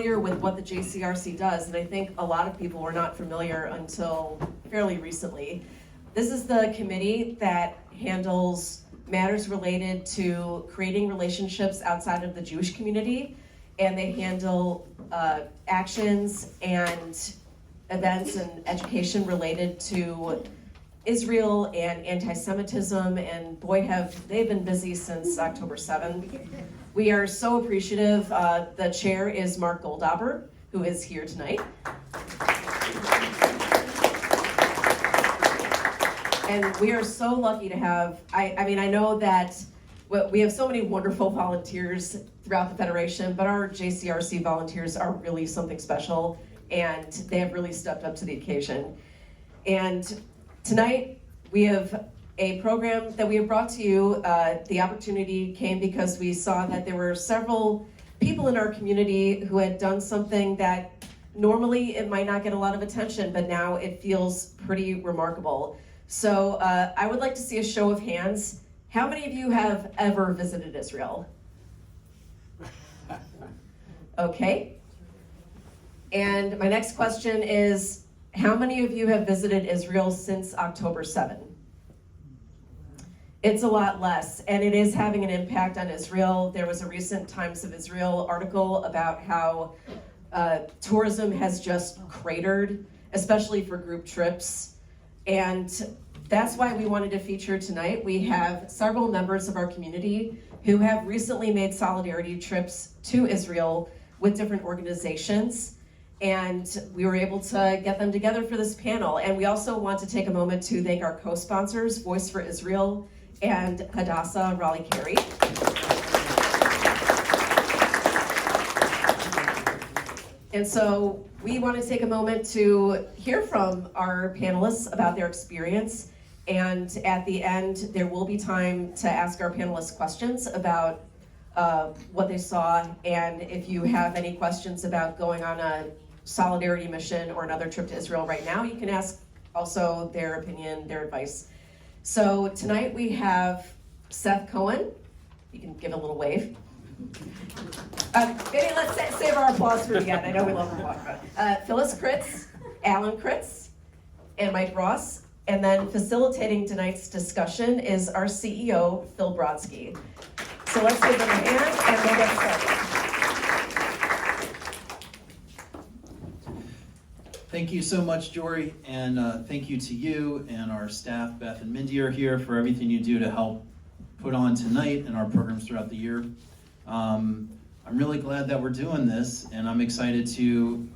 With what the JCRC does, and I think a lot of people were not familiar until fairly recently. This is the committee that handles matters related to creating relationships outside of the Jewish community, and they handle actions and events and education related to Israel and anti-Semitism, and boy have they been busy since October 7th. We are so appreciative. The chair is Mark Goldauber, who is here tonight. And we are so lucky to have, I know that we have so many wonderful volunteers throughout the Federation, but our JCRC volunteers are really something special, and they have really stepped up to the occasion. And tonight, we have a program that we have brought to you. The opportunity came because we saw that there were several people in our community who had done something that normally it might not get a lot of attention, but now it feels pretty remarkable. So I would like to see a show of hands. How many of you have ever visited Israel? Okay. And my next question is, how many of you have visited Israel since October 7th? It's a lot less, and it is having an impact on Israel. There was a recent Times of Israel article about how tourism has just cratered, especially for group trips. And that's why we wanted to feature tonight. We have several members of our community who have recently made solidarity trips to Israel with different organizations. And we were able to get them together for this panel. And we also want to take a moment to thank our co-sponsors, Voice for Israel and Hadassah Raleigh Carey. And so we want to take a moment to hear from our panelists about their experience. And at the end, there will be time to ask our panelists questions about what they saw. And if you have any questions about going on a solidarity mission or another trip to Israel right now, you can ask also their opinion, their advice. So tonight we have Seth Cohen. You can give a little wave. Maybe let's save our applause for the end. I know we love applause. Phyllis Kritz, Alan Kritz, and Mike Ross. And then facilitating tonight's discussion is our CEO, Phil Brodsky. So let's give them a hand and we'll get started. Thank you so much, Jory, and thank you to you and our staff, Beth and Mindy are here, for everything you do to help put on tonight and our programs throughout the year. I'm really glad that we're doing this, and I'm excited to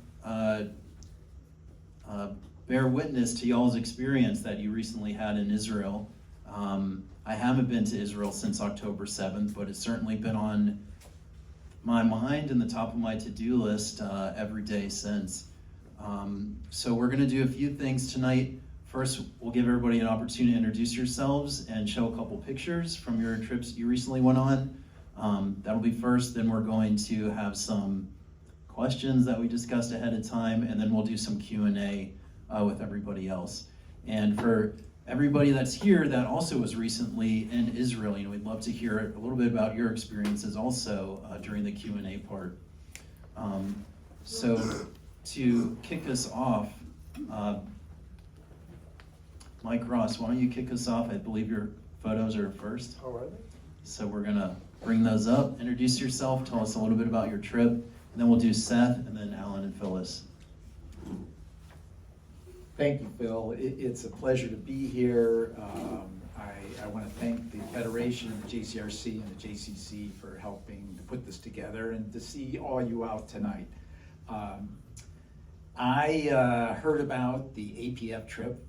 bear witness to y'all's experience that you recently had in Israel. I haven't been to Israel since October 7th, but it's certainly been on my mind and the top of my to-do list every day since. So we're going to do a few things tonight. First, we'll give everybody an opportunity to introduce yourselves and show a couple pictures from your trips you recently went on. That'll be first. Then we're going to have some questions that we discussed ahead of time, and then we'll do some Q&A with everybody else. And for everybody that's here that also was recently in Israel, we'd love to hear a little bit about your experiences also during the Q&A part. So to kick us off, Mike Ross, why don't you kick us off? I believe your photos are first. Oh, are they? So we're gonna bring those up. Introduce yourself, tell us a little bit about your trip, and then we'll do Seth, and then Alan and Phyllis. Thank you, Phil. It's a pleasure to be here. I want to thank the Federation, the JCRC, and the JCC for helping to put this together and to see all you out tonight. I heard about the APF trip,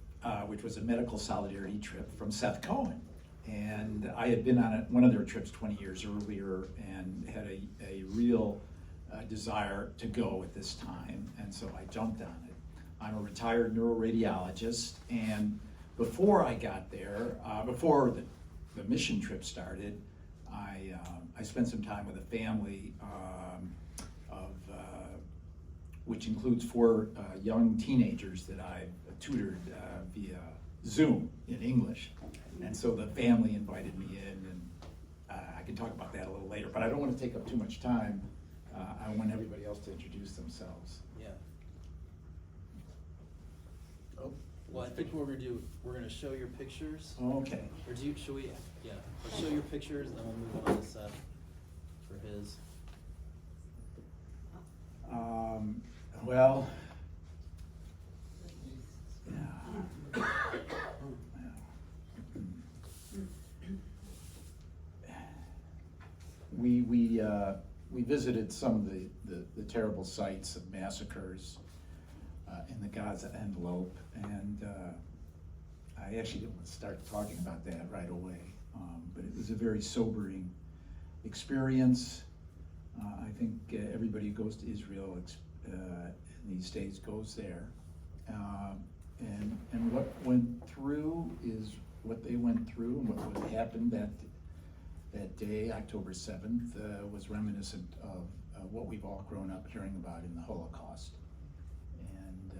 which was a medical solidarity trip from Seth Cohen. And I had been on one of their trips 20 years earlier and had a real desire to go at this time. And so I jumped on it. I'm a retired neuroradiologist. And before I got there, before the mission trip started, I spent some time with a family which includes 4 young teenagers that I tutored via Zoom in English. And so the family invited me in, and I can talk about that a little later, but I don't want to take up too much time. I want everybody else to introduce themselves. Yeah. Oh, well, I think what we're gonna do, we're gonna show your pictures. Okay. Or should we, yeah, let's show your pictures and then we'll move on to Seth for his. Well, yeah. We visited some of the terrible sites of massacres in the Gaza envelope, and I actually didn't want to start talking about that right away, but it was a very sobering experience. I think everybody who goes to Israel in these days goes there, and what went through is what they went through, and what happened that day, October 7th, was reminiscent of what we've all grown up hearing about in the Holocaust. And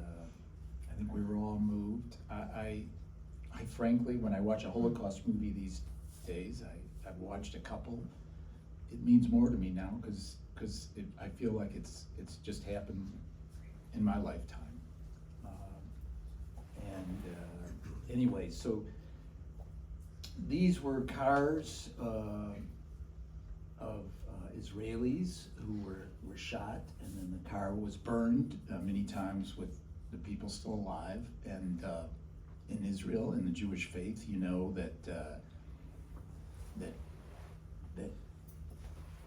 I think we were all moved. I frankly, when I watch a Holocaust movie these days, I've watched a couple, it means more to me now because I feel like it's just happened in my lifetime. Anyway, so these were cars of Israelis who were shot, and then the car was burned many times with the people still alive. And in Israel, in the Jewish faith, you know that that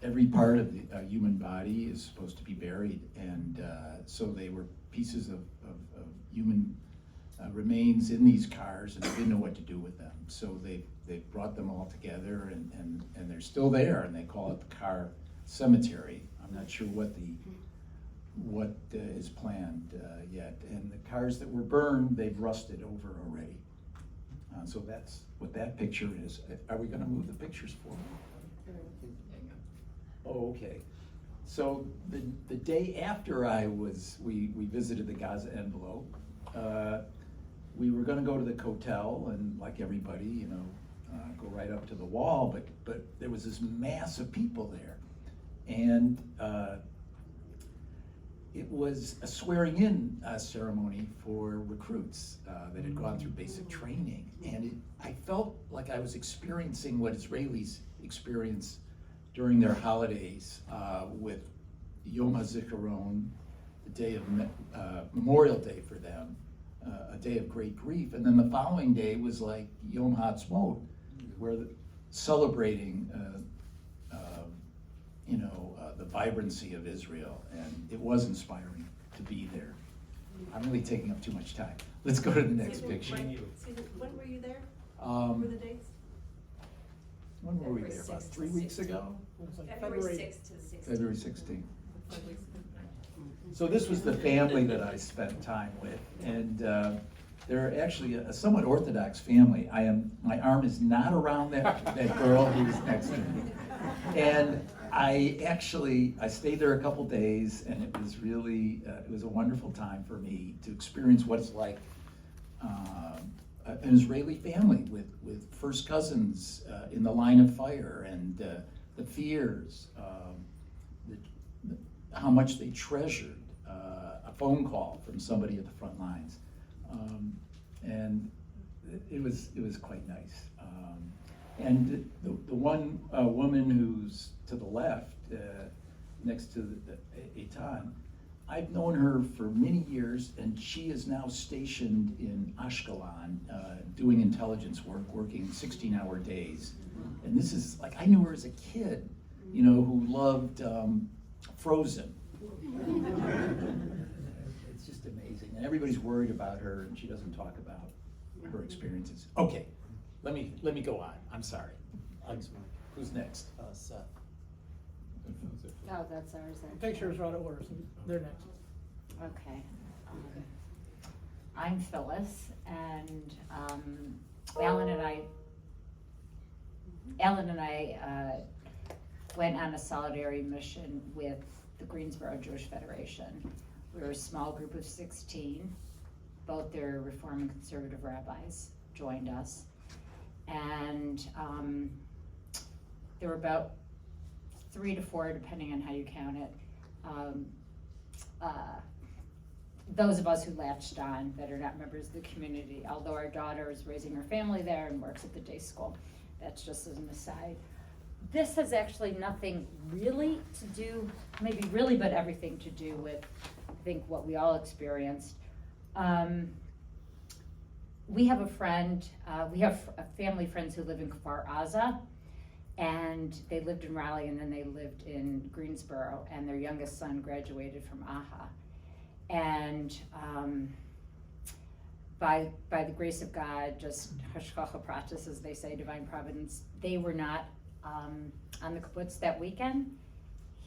every part of the human body is supposed to be buried, and so they were pieces of human remains in these cars, and they didn't know what to do with them. So they brought them all together, and they're still there, and they call it the car cemetery. I'm not sure what is planned yet. And the cars that were burned, they've rusted over already. So that's what that picture is. Are we going to move the pictures forward? Oh, okay. So the day after we visited the Gaza envelope, we were going to go to the Kotel and, like everybody, go right up to the wall, but there was this mass of people there, and it was a swearing-in ceremony for recruits that had gone through basic training, and I felt like I was experiencing what Israelis experience during their holidays with Yom HaZikaron, the day of Memorial Day for them, a day of great grief, and then the following day was like Yom HaAtzmaut, where celebrating the vibrancy of Israel, and it was inspiring to be there. I'm really taking up too much time. Let's go to the next picture. When were you there? Um, What were the dates? When were we there? February About 6th 3 to weeks 16th. ago? February 6th to the 16th. February 16th. So this was the family that I spent time with, and they're actually a somewhat Orthodox family. My arm is not around that girl who's next to me. And I stayed there a couple days, and it was really, it was a wonderful time for me to experience what it's like an Israeli family with first cousins in the line of fire, and the fears, how much they treasured a phone call from somebody at the front lines, and it was quite nice. And the one woman who's to the left, next to Eitan, I've known her for many years, and she is now stationed in Ashkelon, doing intelligence work, working 16-hour days. And this is like, I knew her as a kid, who loved Frozen. It's just amazing, and everybody's worried about her, and she doesn't talk about her experiences. Okay, let me go on. I'm sorry. Thanks, Mike. Who's next? Seth. Oh, that's ours then. Pictures are out of order, so they're next. Okay. I'm Phyllis, and Alan and I went on a solidarity mission with the Greensboro Jewish Federation. We were a small group of 16. Both their Reform and Conservative rabbis joined us. And there were about 3 to 4, depending on how you count it, those of us who latched on that are not members of the community, although our daughter is raising her family there and works at the day school. That's just as an aside. This has actually nothing really to do, maybe really, but everything to do with, I think, what we all experienced. We have a friend, we have family friends who live in Kfar Aza, and they lived in Raleigh and then they lived in Greensboro, and their youngest son graduated from AHA. And by the grace of God, just hashgacha pratis, as they say, divine providence, they were not on the kibbutz that weekend.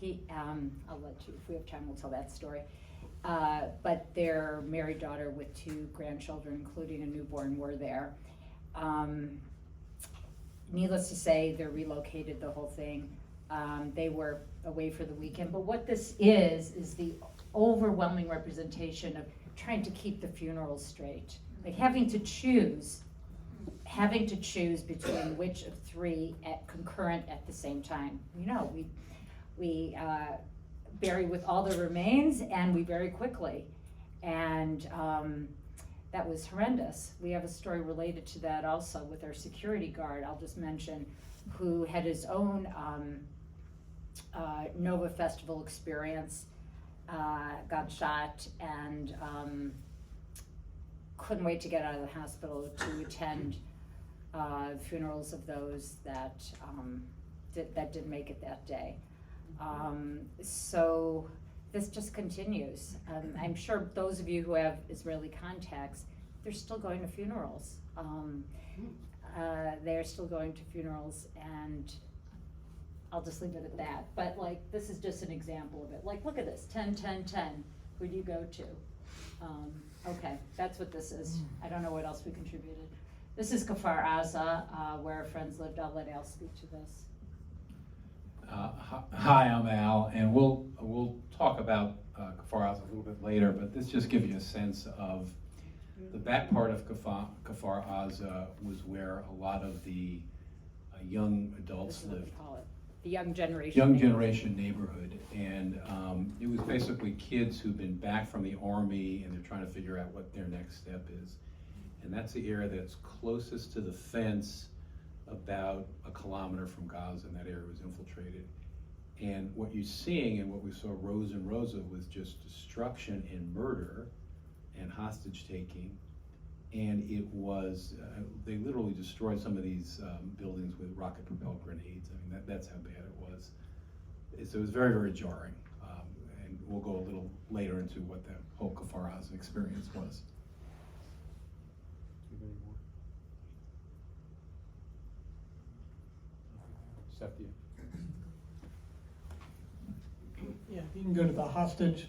I'll let you, if we have time, we'll tell that story. But their married daughter with 2 grandchildren, including a newborn, were there. Needless to say, they're relocated, the whole thing. They were away for the weekend. But what this is the overwhelming representation of trying to keep the funerals straight. Like having to choose between which of 3 concurrent at the same time. You know, we bury with all the remains, and we bury quickly. And that was horrendous. We have a story related to that also with our security guard, I'll just mention, who had his own Nova Festival experience, got shot, and couldn't wait to get out of the hospital to attend funerals of those that didn't make it that day. So this just continues. I'm sure those of you who have Israeli contacts, they're still going to funerals. They're still going to funerals, and I'll just leave it at that. But like, this is just an example of it. Like, look at this, 10, 10, 10. Who do you go to? Okay, that's what this is. I don't know what else we contributed. This is Kfar Aza, where our friends lived. I'll let Al speak to this. Hi, I'm Al, and we'll talk about Kfar Aza a little bit later, but this just gives you a sense of the back part of Kfar Aza was where a lot of the young adults This is what lived. we call it. The young generation. Young neighborhood. generation neighborhood, and it was basically kids who've been back from the army and they're trying to figure out what their next step is. And that's the area that's closest to the fence, about a kilometer from Gaza, and that area was infiltrated. And what you're seeing and what we saw rows and rows of was just destruction and murder and hostage taking. And it was, they literally destroyed some of these buildings with rocket propelled grenades. I mean, that's how bad it was. So it was very, very jarring. And we'll go a little later into what the whole Kfar Aza experience was. Do you have any more? Septia. Yeah, you can go to the hostage.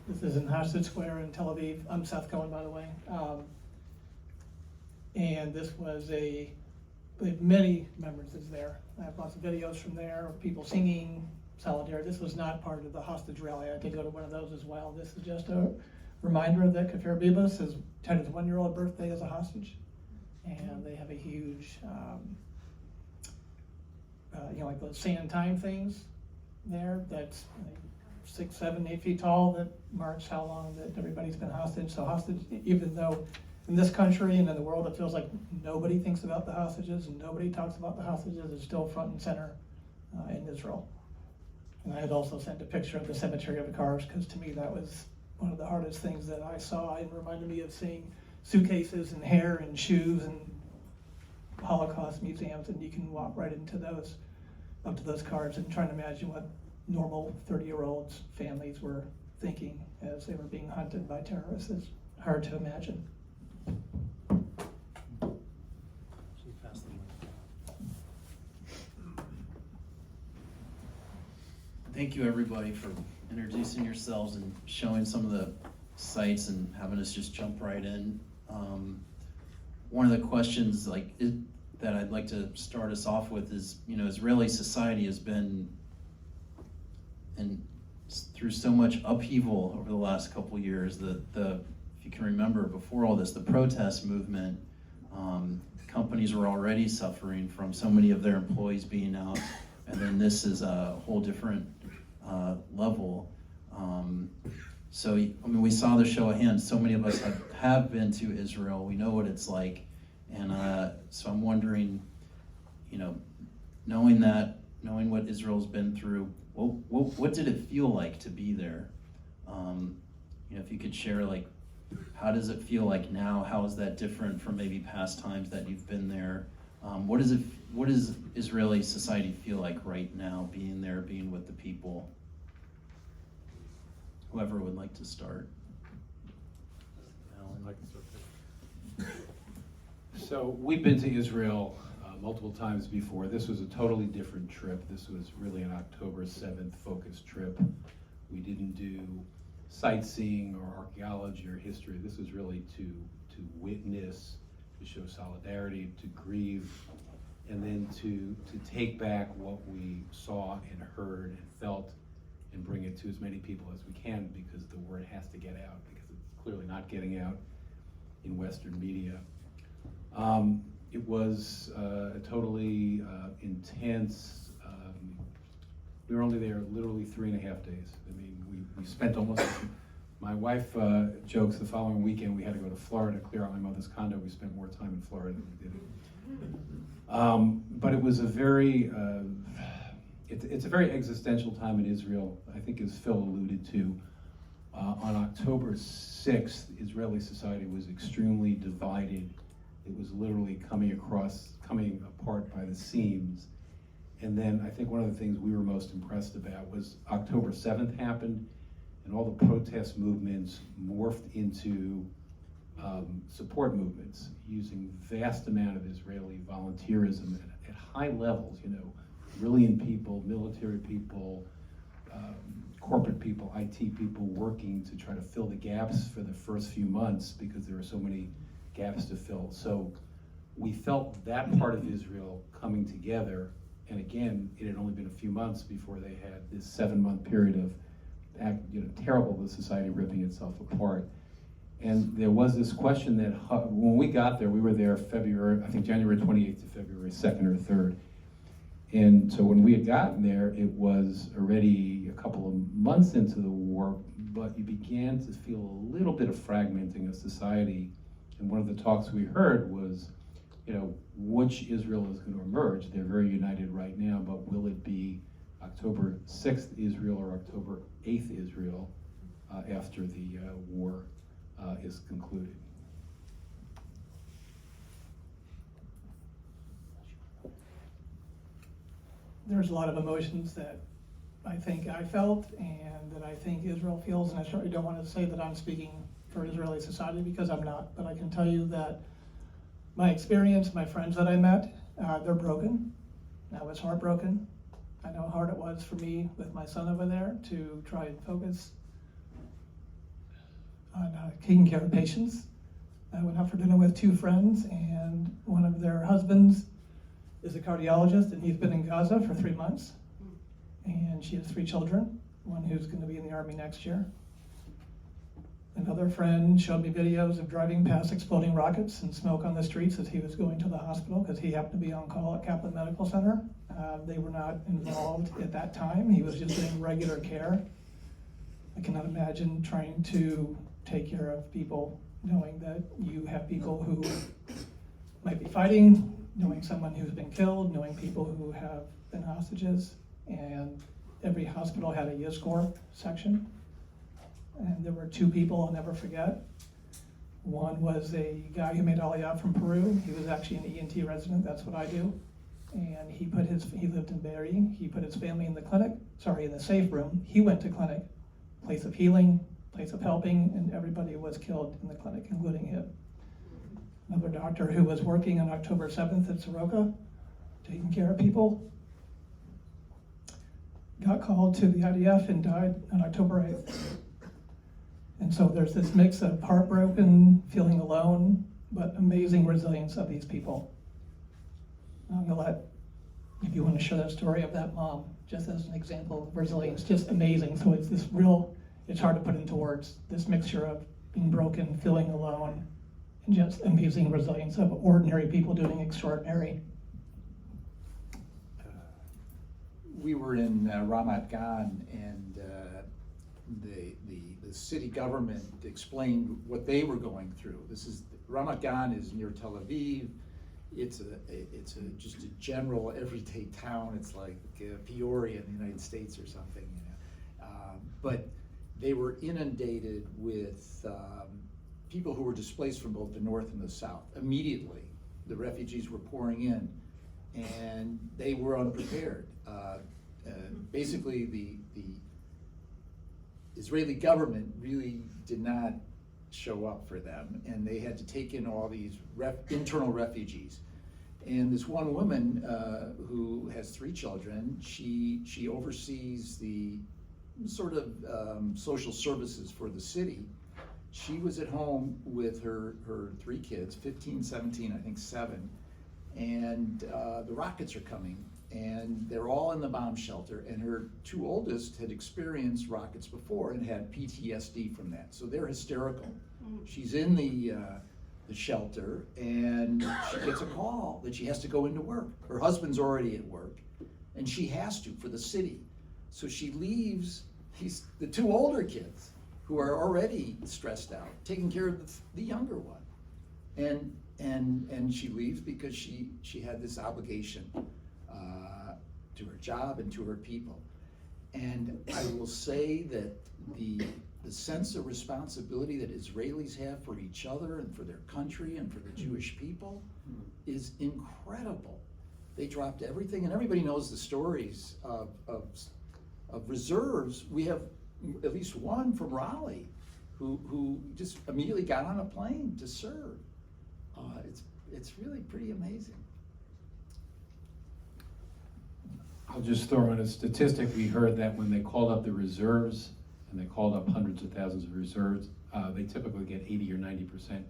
This is in Hostage Square in Tel Aviv. I'm Seth Cohen, by the way. And this was we have many remembrances there. I have lots of videos from there of people singing solidarity. This was not part of the hostage rally. I did go to one of those as well. This is just a reminder that Kfar Bibas attended his 1-year-old birthday as a hostage. And they have a huge, like those sand time things there that's 6, 7, 8 feet tall that marks how long that everybody's been hostage. So hostage, even though in this country and in the world it feels like nobody thinks about the hostages and nobody talks about the hostages, it's still front and center in Israel. And I had also sent a picture of the cemetery of the cars, because to me that was one of the hardest things that I saw. It reminded me of seeing suitcases and hair and shoes and Holocaust museums, and you can walk right into those, up to those cards, and trying to imagine what normal 30-year-olds families were thinking as they were being hunted by terrorists. It's hard to imagine. Thank you, everybody, for introducing yourselves and showing some of the sites and having us just jump right in. One of the questions that I'd like to start us off with is, Israeli society has been through so much upheaval over the last couple of years. If you can remember, before all this, the protest movement, companies were already suffering from so many of their employees being out and then this is a whole different level. So, I mean, we saw the show of hands. So many of us have been to Israel. We know what it's like. And so I'm wondering, you know, knowing what Israel's been through, what did it feel like to be there? You know, if you could share, like, how does it feel like now? How is that different from maybe past times that you've been there? What does Israeli society feel like right now, being there, being with the people? Whoever would like to start. Alan. So we've been to Israel multiple times before. This was a totally different trip. This was really an October 7th focused trip. We didn't do sightseeing or archaeology or history. This was really to witness, to show solidarity, to grieve, and then to take back what we saw and heard and felt and bring it to as many people as we can, because the word has to get out, because it's clearly not getting out in Western media. It was a totally intense, we were only there literally 3.5 days. I mean, we spent almost, my wife jokes the following weekend we had to go to Florida to clear out my mother's condo. We spent more time in Florida than we did it. But it was a very, it's a very existential time in Israel, I think, as Phil alluded to. On October 6th, Israeli society was extremely divided. It was literally coming apart by the seams. And then I think one of the things we were most impressed about was October 7th happened, and all the protest movements morphed into support movements, using vast amount of Israeli volunteerism at high levels, you know, brilliant people, military people, corporate people, IT people working to try to fill the gaps for the first few months, because there were so many gaps to fill. So we felt that part of Israel coming together, and again, it had only been a few months before they had this 7-month period of terrible, the society ripping itself apart. And there was this question that when we got there, we were there January 28th to February 2nd or 3rd. And so when we had gotten there, it was already a couple of months into the war, but you began to feel a little bit of fragmenting of society. And one of the talks we heard was, you know, which Israel is going to emerge? They're very united right now, but will it be October 6th Israel or October 8th Israel after the war is concluded? There's a lot of emotions that I think I felt and that I think Israel feels, and I certainly don't want to say that I'm speaking for Israeli society, because I'm not, but I can tell you that my experience, my friends that I met, they're broken. I was heartbroken. I know how hard it was for me with my son over there to try and focus on taking care of patients. I went out for dinner with 2 friends, and one of their husbands is a cardiologist, and he's been in Gaza for 3 months. And she has 3 children, one who's going to be in the Army next year. Another friend showed me videos of driving past exploding rockets and smoke on the streets as he was going to the hospital, because he happened to be on call at Kaplan Medical Center. They were not involved at that time. He was just getting regular care. I cannot imagine trying to take care of people, knowing that you have people who might be fighting, knowing someone who's been killed, knowing people who have been hostages. And every hospital had a Yizkor section. And there were 2 people I'll never forget. One was a guy who made Aliyah from Peru. He was actually an ENT resident, that's what I do. And he lived in Be'eri. He put his family in the safe room. He went to clinic, place of healing, place of helping, and everybody was killed in the clinic, including him. Another doctor who was working on October 7th at Soroka, taking care of people, got called to the IDF and died on October 8th. And so there's this mix of heartbroken, feeling alone, but amazing resilience of these people. I'm gonna if you want to share that story of that mom, just as an example of resilience, just amazing. So it's this it's hard to put into words, this mixture of being broken, feeling alone, and just amazing resilience of ordinary people doing extraordinary. we were in Ramat Gan, and the city government explained what they were going through. Ramat Gan is near Tel Aviv. It's just a general everyday town. It's like Peoria in the United States or something, you know. But they were inundated with people who were displaced from both the north and the south. Immediately, the refugees were pouring in, and they were unprepared. Basically, the Israeli government really did not show up for them, and they had to take in all these internal refugees. And this one woman who has 3 children, she oversees the sort of social services for the city. She was at home with her 3 kids, 15, 17, I think 7, and the rockets are coming, and they're all in the bomb shelter, and her 2 oldest had experienced rockets before and had PTSD from that, so they're hysterical. She's in the shelter, and she gets a call that she has to go into work. Her husband's already at work, and she has to for the city. So she leaves the 2 older kids who are already stressed out, taking care of the younger one. And she leaves because she had this obligation to her job and to her people. And I will say that the sense of responsibility that Israelis have for each other and for their country and for the Jewish people is incredible. They dropped everything, and everybody knows the stories of reserves. We have at least one from Raleigh who just immediately got on a plane to serve. It's really pretty amazing. I'll just throw in a statistic. We heard that when they called up the reserves, and they called up hundreds of thousands of reserves, they typically get 80 or 90%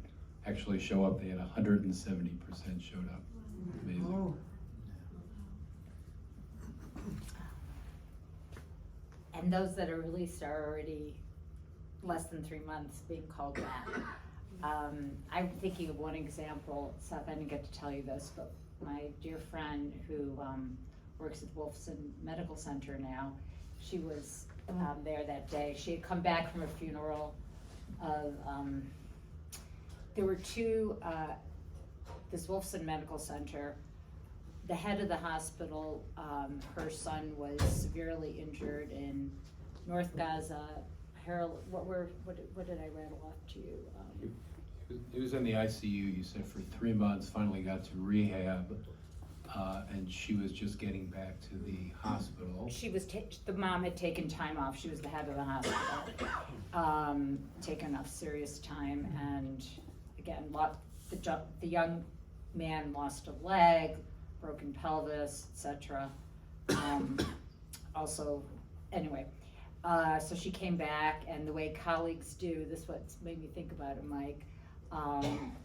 actually show up. They had 170% showed up. Amazing. And those that are released are already less than 3 months being called back. I'm thinking of one example. Seth, I didn't get to tell you this, but my dear friend who works at Wolfson Medical Center now, she was there that day. She had come back from a funeral of, there were 2, this Wolfson Medical Center, the head of the hospital, her son was severely injured in North Gaza. Harold, what did I rattle off to you? He was in the ICU, you said, for 3 months, finally got to rehab, and she was just getting back to the hospital. She was, the mom had taken time off. She was the head of the hospital. Taken enough serious time, and again, the young man lost a leg, broken pelvis, etc. Also, anyway, so she came back, and the way colleagues do, this what's made me think about it, Mike.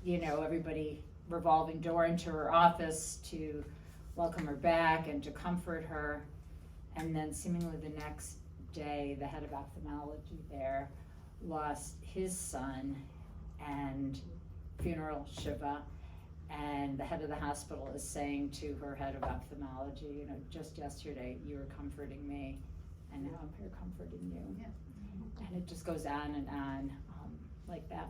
You know, everybody revolving door into her office to welcome her back and to comfort her. And then seemingly the next day, the head of ophthalmology there lost his son and funeral shiva. And the head of the hospital is saying to her head of ophthalmology, you know, just yesterday you were comforting me, and now I'm here comforting you. Yeah. And it just goes on and on like that.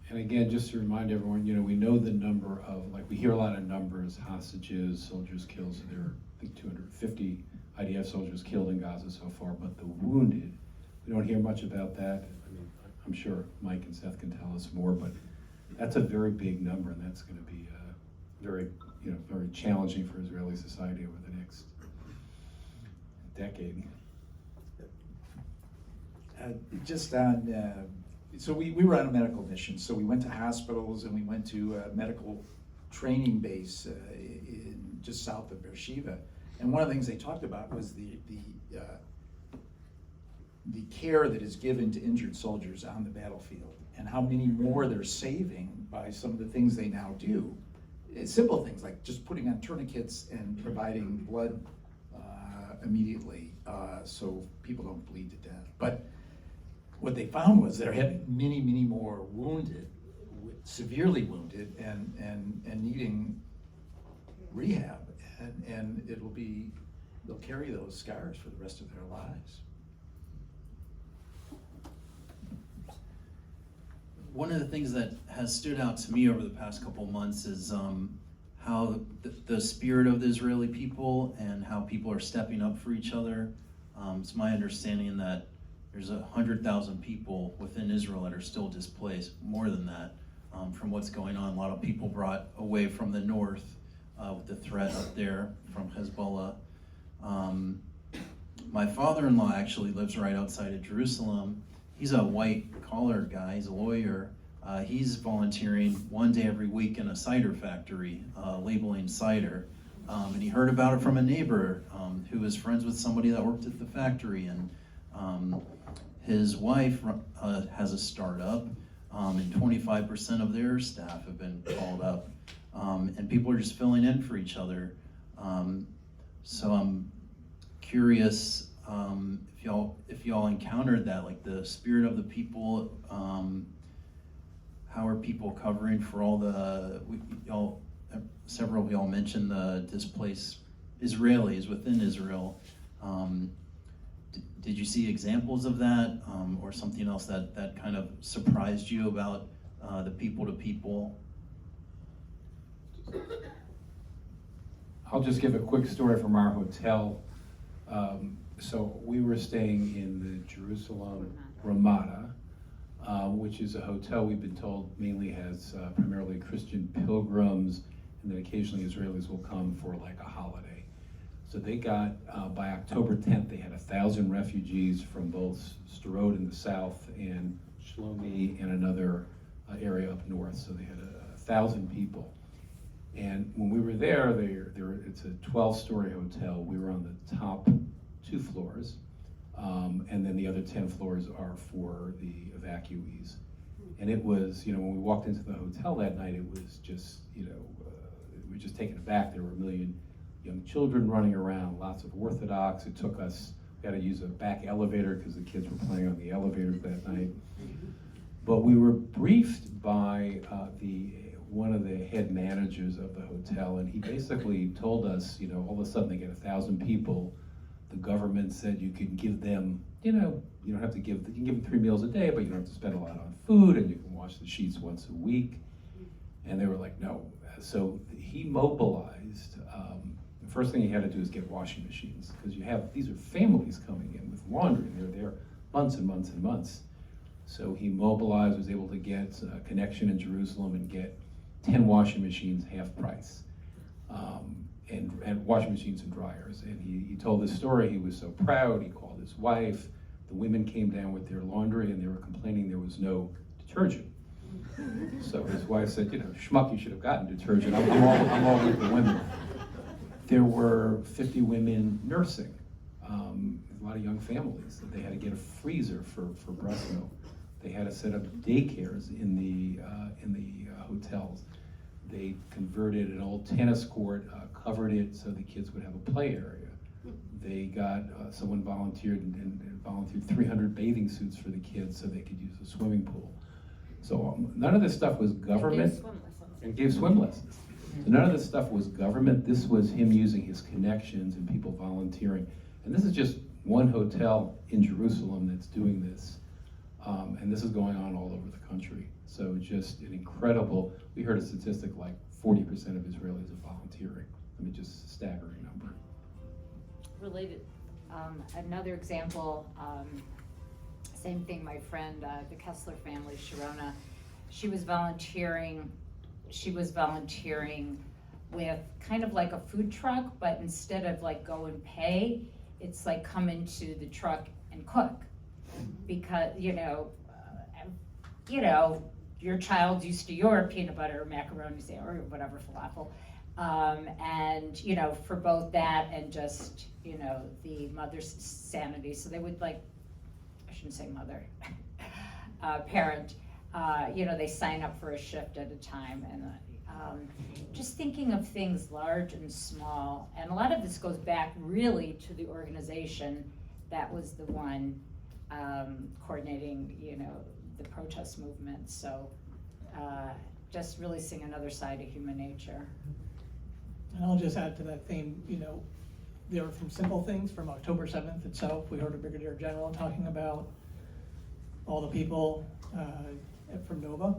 And again, just to remind everyone, you know, we know the number of, like, we hear a lot of numbers, hostages, soldiers killed, so there are, I think, 250 IDF soldiers killed in Gaza so far, but the wounded, we don't hear much about that. I mean, I'm sure Mike and Seth can tell us more, but that's a very big number, and that's going to be very, you know, very challenging for Israeli society over the next decade. Just on, so we were on a medical mission, so we went to hospitals and we went to a medical training base in just south of Beersheba. And one of the things they talked about was the care that is given to injured soldiers on the battlefield, and how many more they're saving by some of the things they now do. It's simple things like just putting on tourniquets and providing blood immediately so people don't bleed to death. But what they found was they're having many more wounded, severely wounded, and needing rehab. And it'll be they'll carry those scars for the rest of their lives. One of the things that has stood out to me over the past couple months is how the spirit of the Israeli people and how people are stepping up for each other. It's my understanding that there's 100,000 people within Israel that are still displaced, more than that, from what's going on. A lot of people brought away from the north with the threat up there from Hezbollah. My father-in-law actually lives right outside of Jerusalem. He's a white-collar guy, he's a lawyer. He's volunteering one day every week in a cider factory, labeling cider. And he heard about it from a neighbor who was friends with somebody that worked at the factory. And his wife has a startup, and 25% of their staff have been called up. And people are just filling in for each other. So I'm curious if y'all encountered that, like the spirit of the people. How are people covering for all several of y'all mentioned the displaced Israelis within Israel. Did you see examples of that, or something else that kind of surprised you about the people to people? I'll just give a quick story from our hotel. So we were staying in the Jerusalem Ramada, which is a hotel we've been told mainly has primarily Christian pilgrims, and then occasionally Israelis will come for like a holiday. So they got, by October 10th, they had 1,000 refugees from both Sderot in the south and Shlomi and another area up north. So they had 1,000 people. And when we were there, it's a 12-story hotel. We were on the top 2 floors, and then the other 10 floors are for the evacuees. And it was, when we walked into the hotel that night, it was just, we were just taken aback. There were 1 million young children running around, lots of Orthodox. It took us, we had to use a back elevator because the kids were playing on the elevators that night. But we were briefed by one of the head managers of the hotel, and he basically told us, all of a sudden they get 1,000 people. The government said you can give them, you don't have to you can give them 3 meals a day, but you don't have to spend a lot on food, and you can wash the sheets once a week. And they were like, no. So he mobilized. The first thing he had to do is get washing machines, because these are families coming in with laundry, and they're there months and months and months. So he mobilized, was able to get a connection in Jerusalem and get 10 washing machines, half price, and washing machines and dryers. And he told this story. He was so proud. He called his wife. The women came down with their laundry, and they were complaining there was no detergent. So his wife said, schmuck, you should have gotten detergent. I'm all with the women. There were 50 women nursing, a lot of young families. They had to get a freezer for breast milk. They had to set up daycares in the hotels. They converted an old tennis court, covered it so the kids would have a play area. They got, someone volunteered and volunteered 300 bathing suits for the kids so they could use a swimming pool. So none of this stuff was government. And gave swim lessons. So none of this stuff was government. This was him using his connections and people volunteering. And this is just one hotel in Jerusalem that's doing this. And this is going on all over the country. So just an incredible, we heard a statistic like 40% of Israelis are volunteering. I mean, just a staggering number. Related, another example, same thing, my friend, the Kessler family, Sharona, she was volunteering with kind of like a food truck, but instead of like go and pay, it's like come into the truck and cook. Because, your child's used to your peanut butter, macaroni, or whatever, falafel. And, for both that and just, the mother's sanity. So they would I shouldn't say mother, parent, they sign up for a shift at a time. And just thinking of things large and small. And a lot of this goes back really to the organization that was the one coordinating, the protest movement. So just really seeing another side of human nature. And I'll just add to that theme, There were from simple things from October 7th itself. We heard a brigadier general talking about all the people from Nova.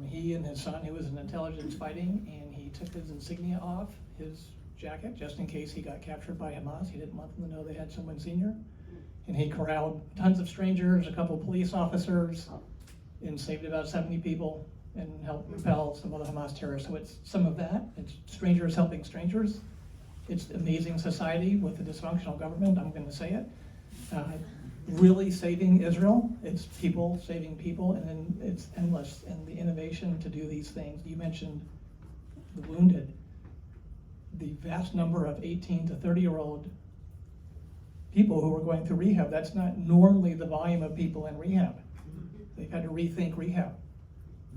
He and his son, who was in intelligence fighting, and he took his insignia off his jacket just in case he got captured by Hamas. He didn't want them to know they had someone senior. And he corralled tons of strangers, a couple police officers, and saved about 70 people and helped repel some of the Hamas terrorists. So it's some of that. It's strangers helping strangers. It's amazing society with a dysfunctional government, I'm gonna say it. Really saving Israel. It's people saving people, and then it's endless. And the innovation to do these things. You mentioned the wounded. The vast number of 18 to 30-year-old people who are going through rehab, that's not normally the volume of people in rehab. They've had to rethink rehab.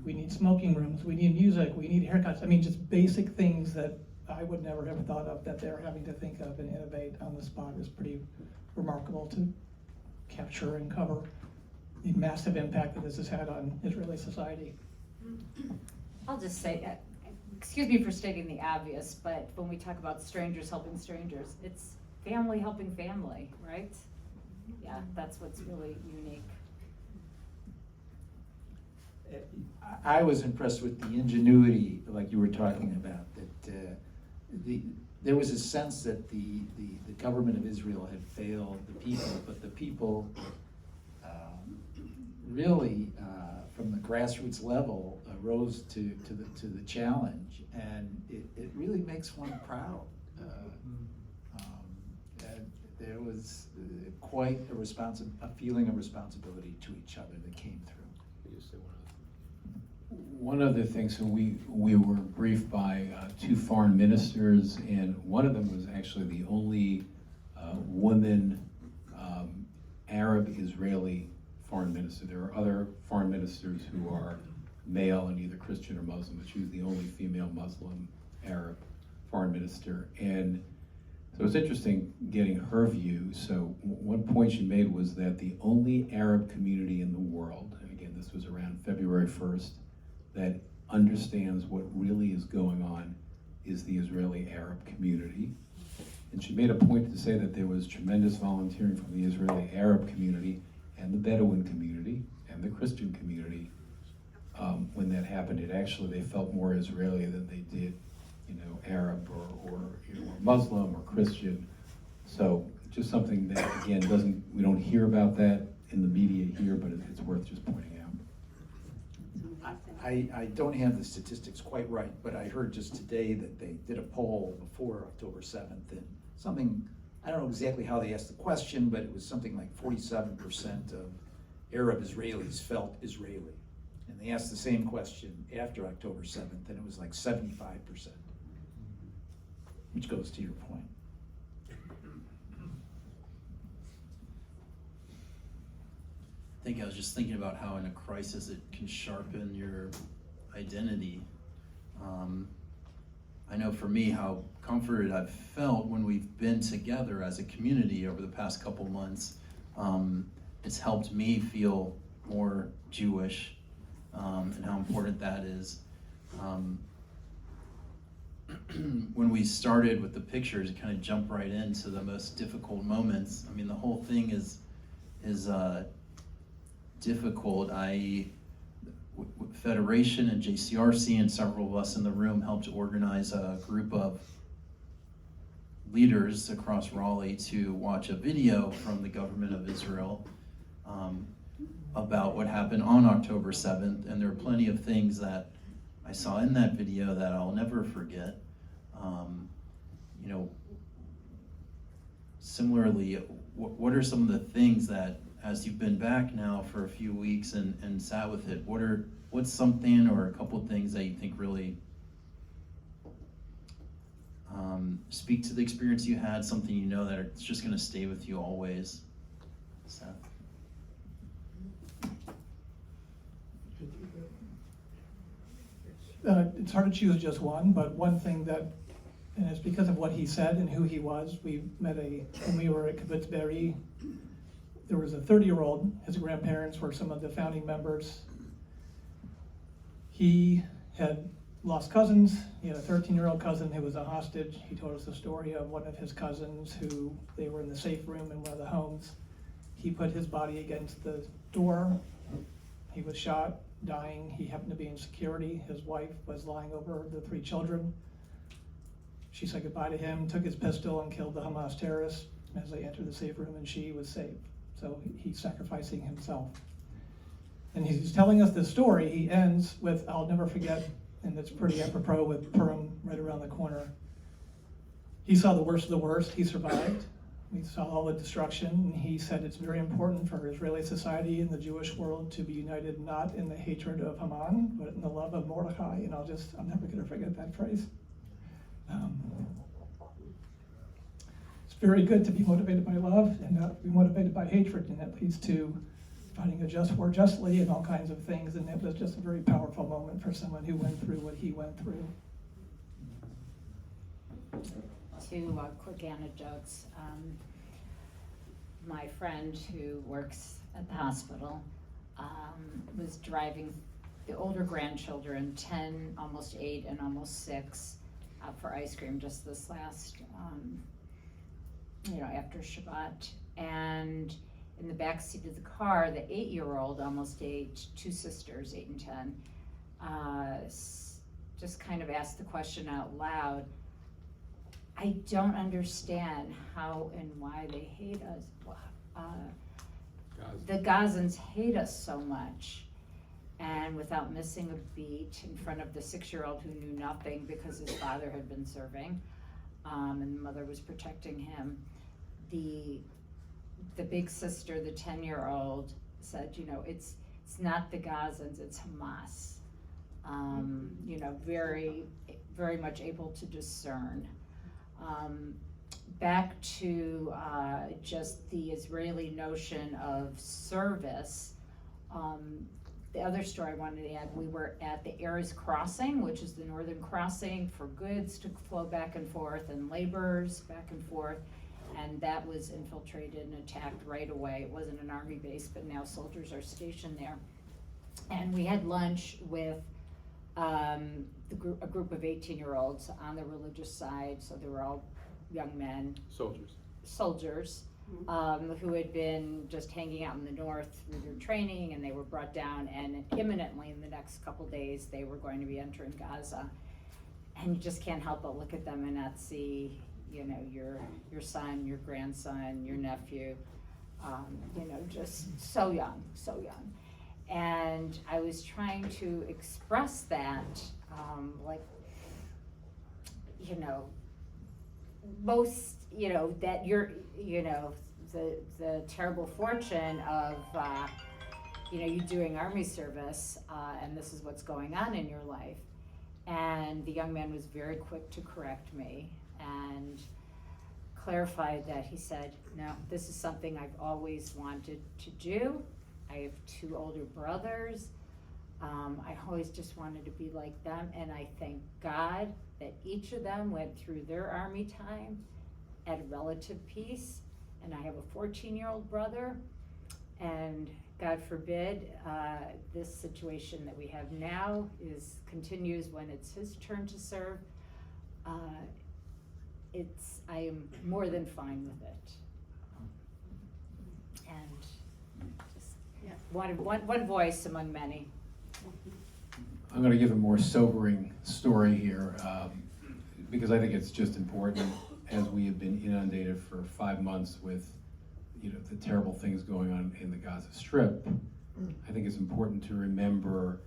We need smoking rooms, we need music, we need haircuts. I mean, just basic things that I would never have thought of that they're having to think of and innovate on the spot is pretty remarkable to capture and cover the massive impact that this has had on Israeli society. I'll just say, excuse me for stating the obvious, but when we talk about strangers helping strangers, it's family helping family, right? Yeah, that's what's really unique. I was impressed with the ingenuity, like you were talking about, that there was a sense that the government of Israel had failed the people, but the people really, from the grassroots level, rose to the challenge, and it really makes one proud. There was quite a feeling of responsibility to each other that came through. One of the things, so we were briefed by two foreign ministers, and one of them was actually the only woman Arab-Israeli foreign minister. There are other foreign ministers who are male and either Christian or Muslim, but she was the only female Muslim Arab foreign minister. And so it's interesting getting her view. So one point she made was that the only Arab community in the world, and again, this was around February 1st, that understands what really is going on is the Israeli Arab community. And she made a point to say that there was tremendous volunteering from the Israeli Arab community and the Bedouin community and the Christian community. When that happened, they felt more Israeli than they did, Arab or Muslim or Christian. So just something that, again, we don't hear about that in the media here, but it's worth just pointing out. I don't have the statistics quite right, but I heard just today that they did a poll before October 7th, and something, I don't know exactly how they asked the question, but it was something like 47% of Arab Israelis felt Israeli. And they asked the same question after October 7th, and it was like 75%, which goes to your point. I think I was just thinking about how in a crisis it can sharpen your identity. I know for me how comforted I've felt when we've been together as a community over the past couple months. It's helped me feel more Jewish, and how important that is. When we started with the pictures, it kind of jumped right into the most difficult moments. I mean, the whole thing is difficult. Federation and JCRC and several of us in the room helped organize a group of leaders across Raleigh to watch a video from the government of Israel about what happened on October 7th. And there are plenty of things that I saw in that video that I'll never forget. Similarly, what are some of the things that, as you've been back now for a few weeks and sat with it, what's something or a couple things that you think really speak to the experience you had, something that it's just going to stay with you always? Seth? It's hard to choose just one, but one thing that, and it's because of what he said and who he was, we met when we were at Kibbutz Be'eri, there was a 30-year-old, his grandparents were some of the founding members. He had lost cousins. He had a 13-year-old cousin who was a hostage. He told us the story of one of his cousins who, they were in the safe room in one of the homes. He put his body against the door. He was shot, dying. He happened to be in security. His wife was lying over the 3 children. She said goodbye to him, took his pistol and killed the Hamas terrorists as they entered the safe room, and she was saved. So he's sacrificing himself. And he's telling us this story. He ends with, I'll never forget, and it's pretty apropos with Purim right around the corner. He saw the worst of the worst. He survived. We saw all the destruction. And he said it's very important for Israeli society and the Jewish world to be united not in the hatred of Haman, but in the love of Mordechai. And I'm never going to forget that phrase. It's very good to be motivated by love and not be motivated by hatred, and that leads to fighting a just war justly and all kinds of things. And it was just a very powerful moment for someone who went through what he went through. 2 quick anecdotes. My friend who works at the hospital was driving the older grandchildren, 10, almost 8, and almost 6, out for ice cream just this last, after Shabbat. And in the back seat of the car, the 8-year-old, almost 8, 2 sisters, 8 and 10, just kind of asked the question out loud, I don't understand how and why they hate us. The Gazans hate us so much. And without missing a beat, in front of the 6-year-old who knew nothing because his father had been serving, and the mother was protecting him, the big sister, the 10-year-old, said, it's not the Gazans, it's Hamas. Very, very much able to discern. Back to just the Israeli notion of service. The other story I wanted to add, we were at the Erez Crossing, which is the northern crossing for goods to flow back and forth and laborers back and forth, and that was infiltrated and attacked right away. It wasn't an army base, but now soldiers are stationed there. And we had lunch with a group of 18-year-olds on the religious side, so they were all young men. Soldiers. Who had been just hanging out in the north through their training, and they were brought down, and imminently in the next couple days they were going to be entering Gaza. And you just can't help but look at them and not see, your son, your grandson, your nephew, just so young. And I was trying to express that, most, that you're, the terrible fortune of, you doing army service, and this is what's going on in your life. And the young man was very quick to correct me and clarified that. He said, no, this is something I've always wanted to do. I have 2 older brothers. I always just wanted to be like them, and I thank God that each of them went through their army time at a relative peace. And I have a 14-year-old brother, and God forbid, this situation that we have now continues when it's his turn to serve. I am more than fine with it. And just one voice among many. I'm going to give a more sobering story here because I think it's just important, as we have been inundated for 5 months with the terrible things going on in the Gaza Strip. I think it's important to remember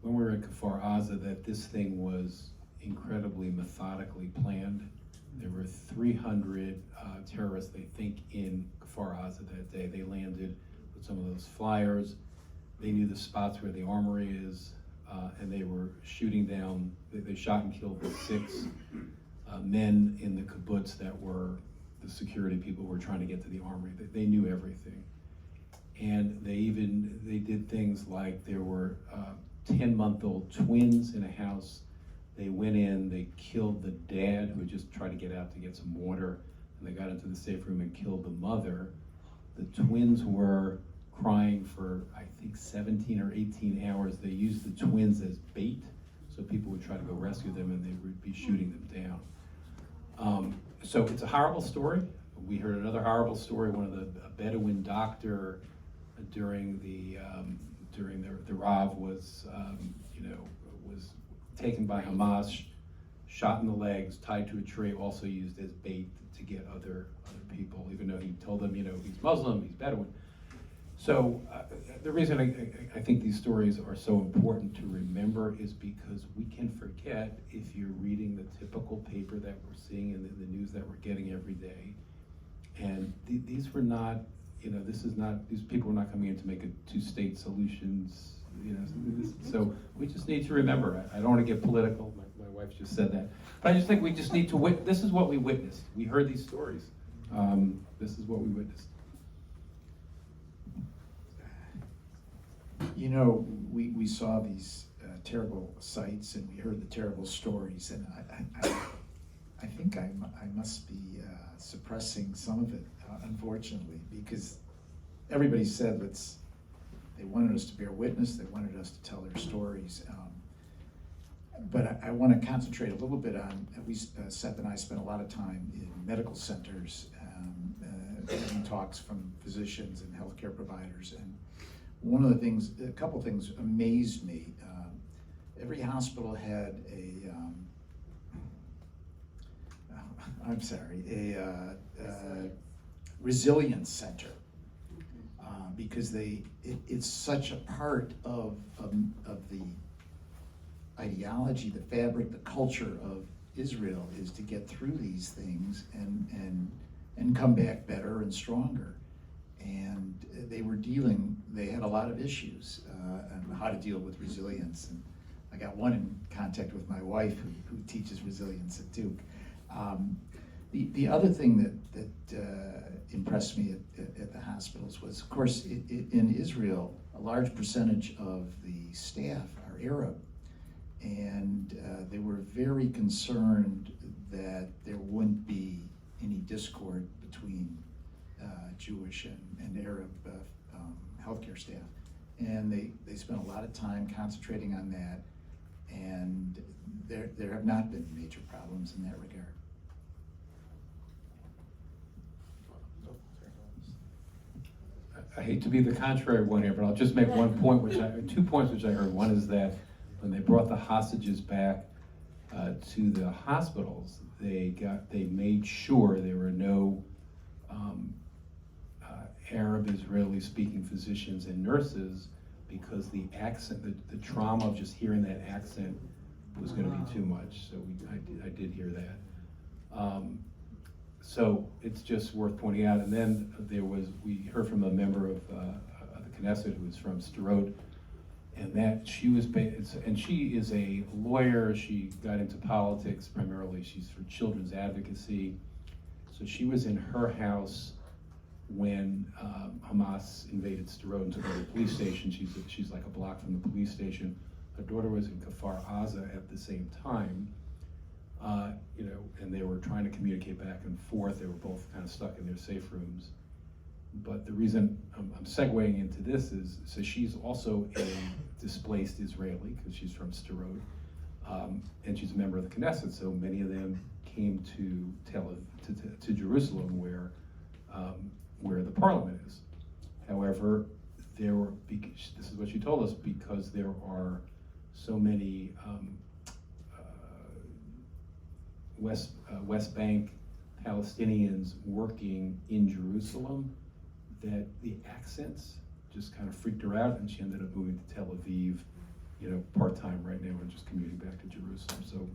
when we were at Kfar Aza that this thing was incredibly methodically planned. There were 300 terrorists, they think, in Kfar Aza that day. They landed with some of those flyers. They knew the spots where the armory is, and they were shooting down. They shot and killed the 6 men in the kibbutz that were the security people who were trying to get to the armory. They knew everything. And they did things like there were 10-month-old twins in a house. They went in, they killed the dad who had just tried to get out to get some water, and they got into the safe room and killed the mother. The twins were crying for, I think, 17 or 18 hours. They used the twins as bait, So people would try to go rescue them and they would be shooting them down. So it's a horrible story. We heard another horrible story, a Bedouin doctor during the Rav was taken by Hamas, shot in the legs, tied to a tree, also used as bait to get other people, even though he told them, he's Muslim, he's Bedouin. So the reason I think these stories are so important to remember is because we can forget if you're reading the typical paper that we're seeing in the news that we're getting every day. And these were not, these people were not coming in to make a two-state solutions, so we just need to remember. I don't want to get political, my wife just said that, but I just think we just need to this is what we witnessed. We heard these stories. This is what we witnessed. We saw these terrible sights and we heard the terrible stories, and I think I must be suppressing some of it, unfortunately, because everybody said they wanted us to bear witness, they wanted us to tell their stories. But I want to concentrate a little bit on, Seth and I spent a lot of time in medical centers, having talks from physicians and healthcare providers. And one of the things, a couple things amazed me. Every hospital had a resilience center, because it's such a part of the ideology, the fabric, the culture of Israel is to get through these things and come back better and stronger. And they had a lot of issues on how to deal with resilience. And I got one in contact with my wife who teaches resilience at Duke. The other thing that impressed me at the hospitals was, of course, in Israel, a large percentage of the staff are Arab. And they were very concerned that there wouldn't be any discord between Jewish and Arab healthcare staff. And they spent a lot of time concentrating on that, and there have not been major problems in that regard. I hate to be the contrary one here, but I'll just make one point, 2 points which I heard. One is that when they brought the hostages back to the hospitals, they made sure there were no Arab Israeli speaking physicians and nurses, because the accent, the trauma of just hearing that accent was going to be too much. So I did hear that. So it's just worth pointing out. And then we heard from a member of the Knesset who was from Sderot, and she is a lawyer. She got into politics primarily. She's for children's advocacy. So she was in her house when Hamas invaded Sderot and took over the police station. She's like a block from the police station. Her daughter was in Kfar Aza at the same time, and they were trying to communicate back and forth. They were both kind of stuck in their safe rooms. But the reason I'm segueing into this is, so she's also a displaced Israeli, because she's from Sderot, and she's a member of the Knesset. So many of them came to Jerusalem, where the parliament is. However, this is what she told us, because there are so many West Bank Palestinians working in Jerusalem, that the accents just kind of freaked her out, and she ended up moving to Tel Aviv, part-time right now, and just commuting back to Jerusalem. So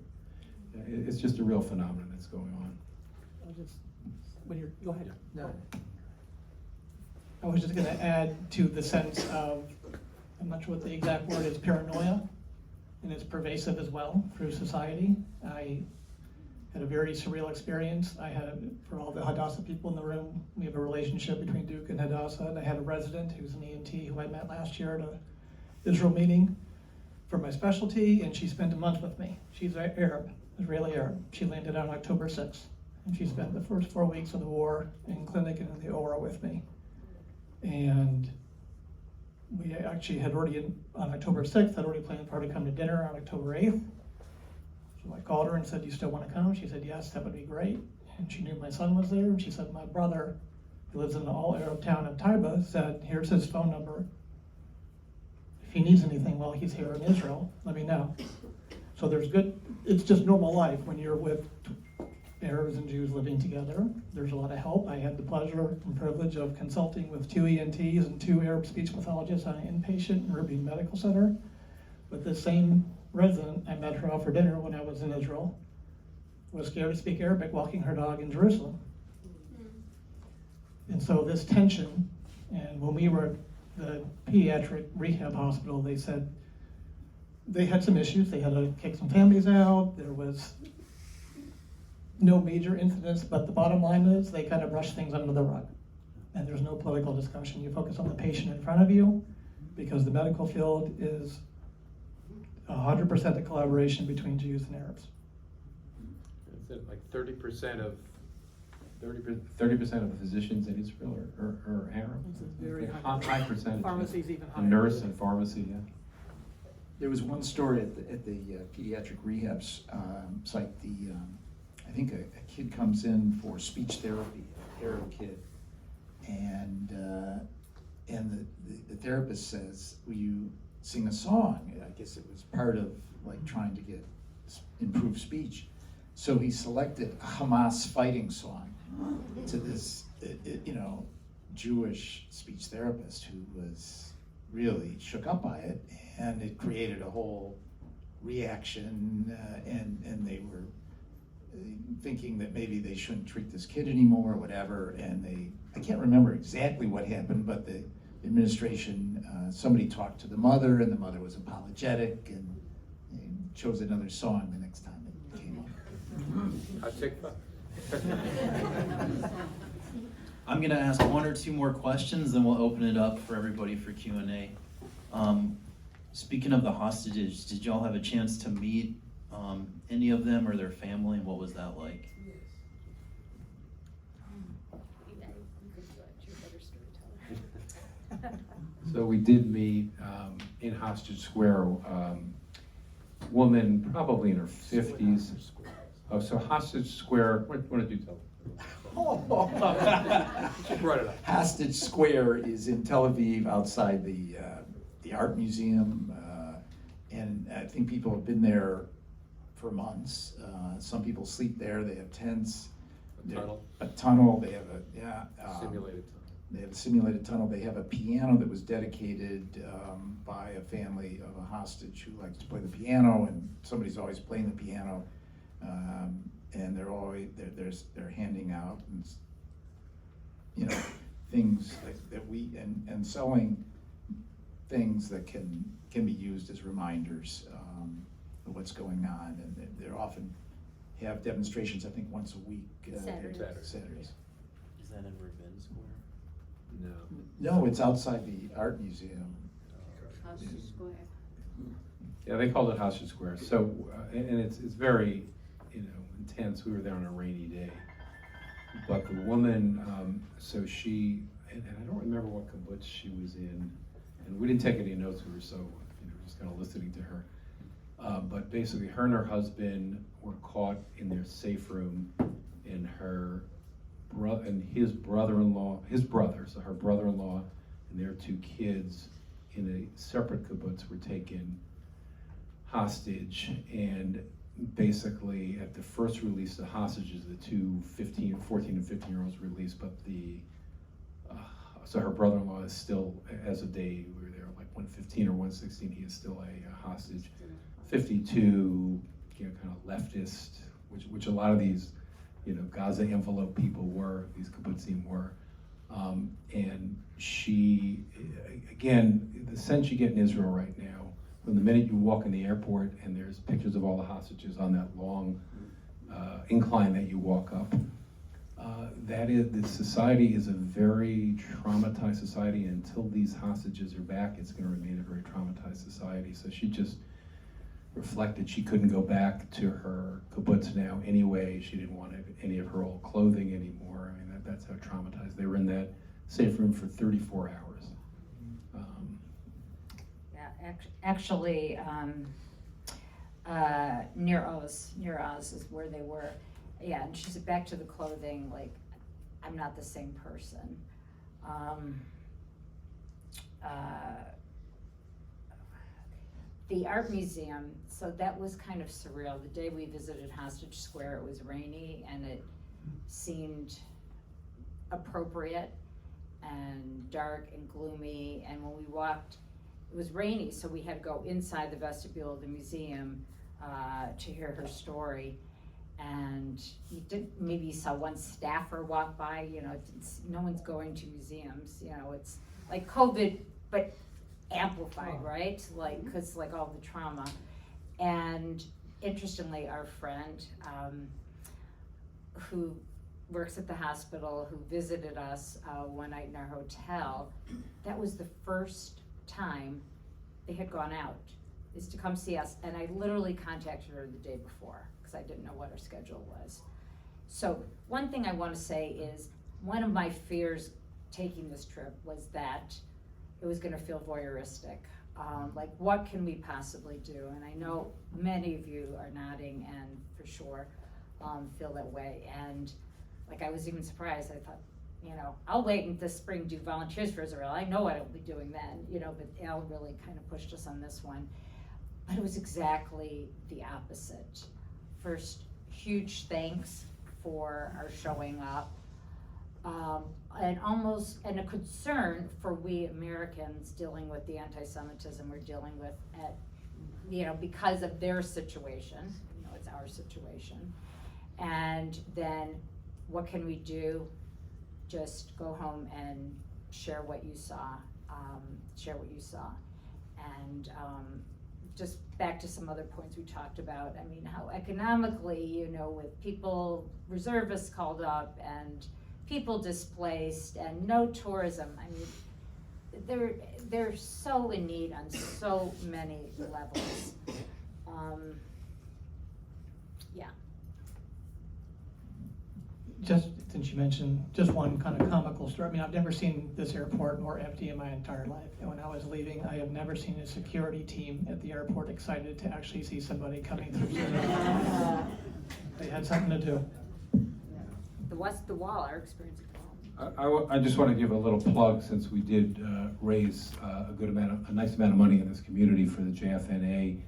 it's just a real phenomenon that's going on. Go ahead. No. I was just going to add to the sense of, I'm not sure what the exact word is, paranoia, and it's pervasive as well through society. I had a very surreal experience. For all the Hadassah people in the room, we have a relationship between Duke and Hadassah, and I had a resident who's an ENT who I met last year at an Israel meeting for my specialty, and she spent a month with me. She's Arab, Israeli Arab. She landed on October 6th, and she spent the first 4 weeks of the war in clinic and in the OR with me. And actually had already, on October 6th, had already planned for her to come to dinner on October 8th. So I called her and said, "Do you still want to come?" She said, "Yes, that would be great." And she knew my son was there, and she said, "My brother, who lives in the all-Arab town of Taiba, said, here's his phone number. If he needs anything while he's here in Israel, let me know." So there's good, it's just normal life when you're with Arabs and Jews living together. There's a lot of help. I had the pleasure and privilege of consulting with 2 ENTs and 2 Arab speech pathologists on an inpatient in Ruby Medical Center. With the same resident, I met her out for dinner when I was in Israel, was scared to speak Arabic walking her dog in Jerusalem. And so this tension, and when we were at the pediatric rehab hospital, they said they had some issues. They had to kick some families out. There was no major incidents, but the bottom line is they kind of brush things under the rug. And there's no political discussion. You focus on the patient in front of you, because the medical field is 100% the collaboration between Jews and Arabs. Is it like 30% of the physicians in Israel are Arab? It's a very High percentage. Pharmacy's even higher. A nurse and pharmacy, yeah. There was one story at the pediatric rehab site. I think a kid comes in for speech therapy, an Arab kid, and the therapist says, "Will you sing a song?" I guess it was part of like trying to get improved speech. So he selected a Hamas fighting song to this, Jewish speech therapist who was really shook up by it, and it created a whole reaction, and they were thinking that maybe they shouldn't treat this kid anymore or whatever, and I can't remember exactly what happened, but the administration, somebody talked to the mother, and the mother was apologetic, and chose another song the next time it came up. I'll take that. I'm gonna ask 1 or 2 more questions, then we'll open it up for everybody for Q&A. Speaking of the hostages, did y'all have a chance to meet any of them or their family, and what was that like? So we did meet in Hostage Square, woman probably in her 50s. Oh, so Hostage Square, what did you tell? She brought it up. Hostage Square is in Tel Aviv, outside the art museum, and I think people have been there for months. Some people sleep there. They have tents. A tunnel. A tunnel. They have Simulated. They have a simulated tunnel. They have a piano that was dedicated by a family of a hostage who likes to play the piano, and somebody's always playing the piano. And they're handing out things that we and selling things that can be used as reminders of what's going on, and they're often have demonstrations, I think, once a week. Saturdays. Saturdays. Is that in Rabin Square? No. No, it's outside the art museum. Yeah, they called it Hostage Square. So, and it's very, intense. We were there on a rainy day. But the woman, so she, and I don't remember what kibbutz she was in, and we didn't take any notes. We were so, just kind of listening to her. But basically, her and her husband were caught in their safe room, and his brother-in-law, so her brother-in-law and their 2 kids in a separate kibbutz were taken hostage, and basically at the first release of the hostages, the 2 14 and 15-year-olds released, but so her brother-in-law is still, as of day we were there, like 115 or 116, he is still a hostage. 52, kind of leftist, which a lot of these, Gaza envelope people were, these kibbutzim were. And she, again, the sense you get in Israel right now, from the minute you walk in the airport and there's pictures of all the hostages on that long incline that you walk up, the society is a very traumatized society. Until these hostages are back, it's going to remain a very traumatized society. So she just reflected she couldn't go back to her kibbutz now anyway. She didn't want any of her old clothing anymore. I mean, that's how traumatized. They were in that safe room for 34 hours. actually, near Oz is where they were. Yeah, and she said, back to the clothing, like, I'm not the same person. The art museum, so that was kind of surreal. The day we visited Hostage Square, it was rainy and it seemed appropriate and dark and gloomy. And when we walked, it was rainy, so we had to go inside the vestibule of the museum to hear her story. And maybe you saw one staffer walk by, you know, no one's going to museums, you know, it's like COVID, but amplified, right? Like, cause like all the trauma. And interestingly, our friend, who works at the hospital, who visited us one night in our hotel, that was the first time they had gone out, is to come see us. And I literally contacted her the day before, because I didn't know what her schedule was. So one thing I want to say is, one of my fears taking this trip was that it was going to feel voyeuristic. Like, what can we possibly do? And I know many of you are nodding and for sure feel that way. And like, I was even surprised. I thought, you know, I'll wait until this spring do Volunteers for Israel. I know what I'll be doing then, you know, but Al really kind of pushed us on this one. But it was exactly the opposite. First, huge thanks for our showing up. And a concern for we Americans dealing with the anti-Semitism we're dealing with you know, because of their situation. You know, it's our situation. And then what can we do? Just go home and share what you saw, And just back to some other points we talked about. I mean, how economically, you know, with people, reservists called up and people displaced and no tourism. I mean, they're so in need on so many levels. Yeah. Just since you mentioned just one kind of comical story, I mean, I've never seen this airport more empty in my entire life. And when I was leaving, I have never seen a security team at the airport excited to actually see somebody coming through. They had something to do. The wall, our experience at the wall. I just want to give a little plug, since we did raise a nice amount of money in this community for the JFNA,